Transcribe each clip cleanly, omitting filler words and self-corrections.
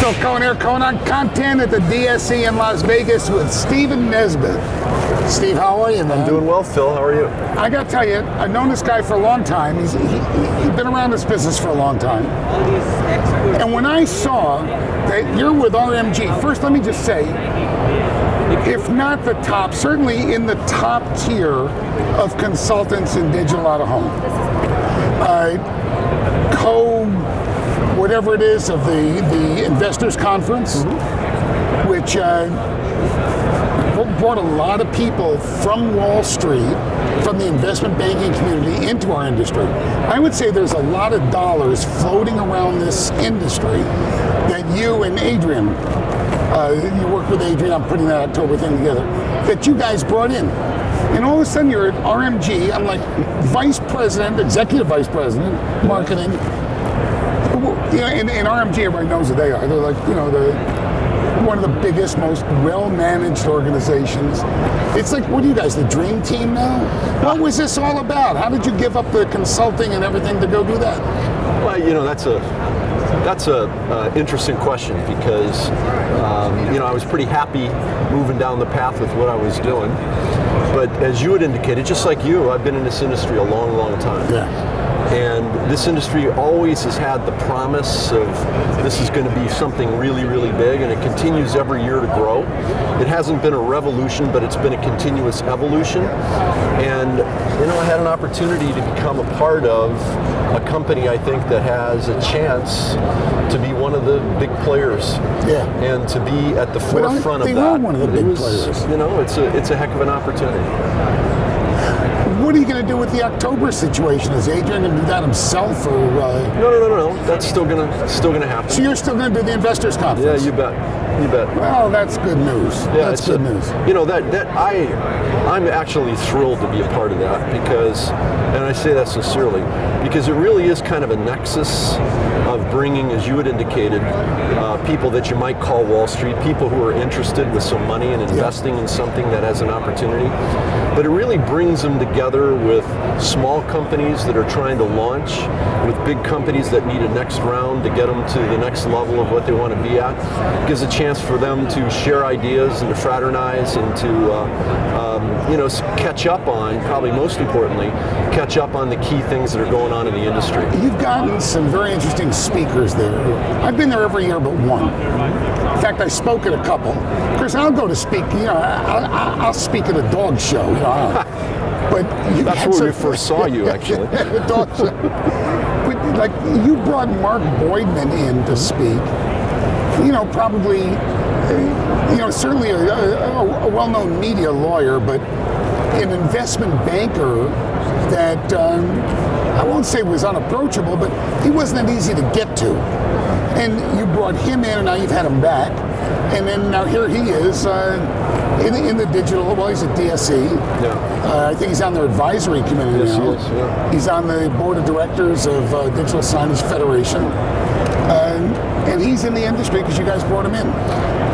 Phil Cohen here, Cohen on Content at the DSE in Las Vegas with Stephen Nesbit. Steve, how are you, man? I'm doing well, Phil. How are you? I got to tell you, I've known this guy for a long time. He's been around this business for a long time. And when I saw that you're with RMG, first let me just say, if not the top, certainly in the top tier of consultants in digital out of home. Whatever it is of the investors conference, which brought a lot of people from Wall Street, from the investment banking community into our industry. I would say there's a lot of dollars floating around this industry that you and Adrian, you work with Adrian on putting that October thing together, that you guys brought in. And all of a sudden you're at RMG, I'm like vice president, executive vice president, marketing. You know, in RMG, everybody knows who they are. They're like, you know, one of the biggest, most well-managed organizations. It's like, what are you guys, the dream team now? What was this all about? How did you give up the consulting and everything to go do that? Well, you know, that's a interesting question because, you know, I was pretty happy moving down the path with what I was doing. But as you had indicated, just like you, I've been in this industry a long, long time. Yeah. And this industry always has had the promise of this is going to be something really, really big, and it continues every year to grow. It hasn't been a revolution, but it's been a continuous evolution. And, you know, I had an opportunity to become a part of a company, I think, that has a chance to be one of the big players. Yeah. And to be at the forefront of that. They are one of the big players. You know, it's a heck of an opportunity. What are you going to do with the October situation? Is Adrian going to do that himself, or? No. That's still gonna happen. So you're still going to do the investors conference? Yeah, you bet. Well, that's good news. Yeah, that's good news. You know I'm actually thrilled to be a part of that because, and I say that sincerely, because it really is kind of a nexus of bringing, as you had indicated, people that you might call Wall Street, people who are interested with some money and investing in something that has an opportunity. But it really brings them together with small companies that are trying to launch, with big companies that need a next round to get them to the next level of what they want to be at. It gives a chance for them to share ideas and to fraternize and to, you know, catch up on, probably most importantly, catch up on the key things that are going on in the industry. You've gotten some very interesting speakers there. I've been there every year but one. In fact, I spoke at a couple. Of course, I'll go to speak, you know, I'll speak at a dog show, you know. But that's where we first saw you, actually. Dog show. But, like, you brought Mark Boydman in to speak. You know, probably, you know, certainly a well-known media lawyer, but an investment banker that I won't say was unapproachable, but he wasn't that easy to get to. And you brought him in, and now you've had him back. And then now here he is in the digital, well, he's at DSE. Yeah. I think he's on their advisory committee now. Yes, he is, yeah. He's on the board of directors of Digital Signage Federation. And he's in the industry because you guys brought him in.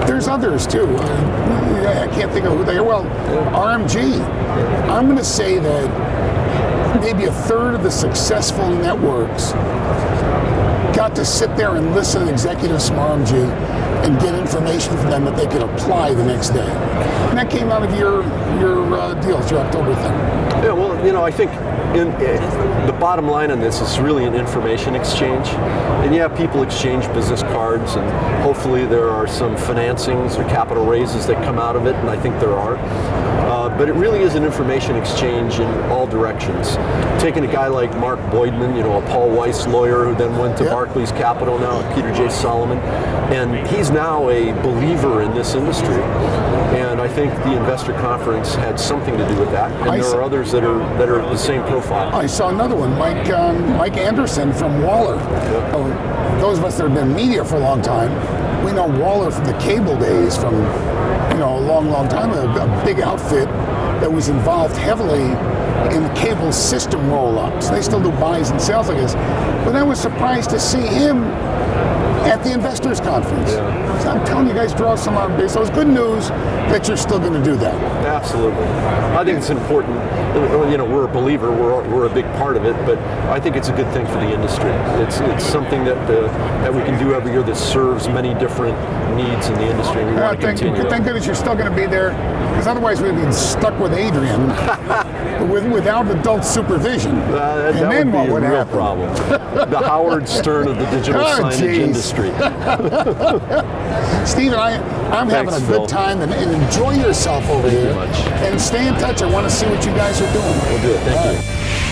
There's others too. I can't think of who they are. Well, RMG. I'm going to say that maybe a third of the successful networks got to sit there and listen to executives from RMG and get information from them that they could apply the next day. And that came out of your deals, your October thing. Yeah, well, you know, I think the bottom line on this is really an information exchange. And yeah, people exchange business cards, and hopefully there are some financings or capital raises that come out of it, and I think there are. But it really is an information exchange in all directions. Taking a guy like Mark Boydman, you know, a Paul Weiss lawyer who then went to Barclays Capital, now Peter J. Solomon, and he's now a believer in this industry. And I think the investor conference had something to do with that. And there are others that are the same profile. I saw another one, Mike Anderson from Waller. Those of us that have been in media for a long time, we know Waller from the cable days, from, you know, a long, long time, a big outfit that was involved heavily in cable system roll-ups. They still do buys and sales, I guess. But I was surprised to see him at the investors conference. Yeah. So I'm telling you guys, draw some on base. So it's good news that you're still going to do that. Absolutely. I think it's important. You know, we're a believer. We're a big part of it, but I think it's a good thing for the industry. It's something that we can do every year that serves many different needs in the industry. We want to continue. Thank goodness you're still going to be there, because otherwise we'd be stuck with Adrian without adult supervision. That would be a real problem. The Howard Stern of the digital signage industry. Stephen, I'm having a Phil. good time, and enjoy yourself over Thank you here. much. And stay in touch. I want to see what you guys are doing. We'll do it. Thank you.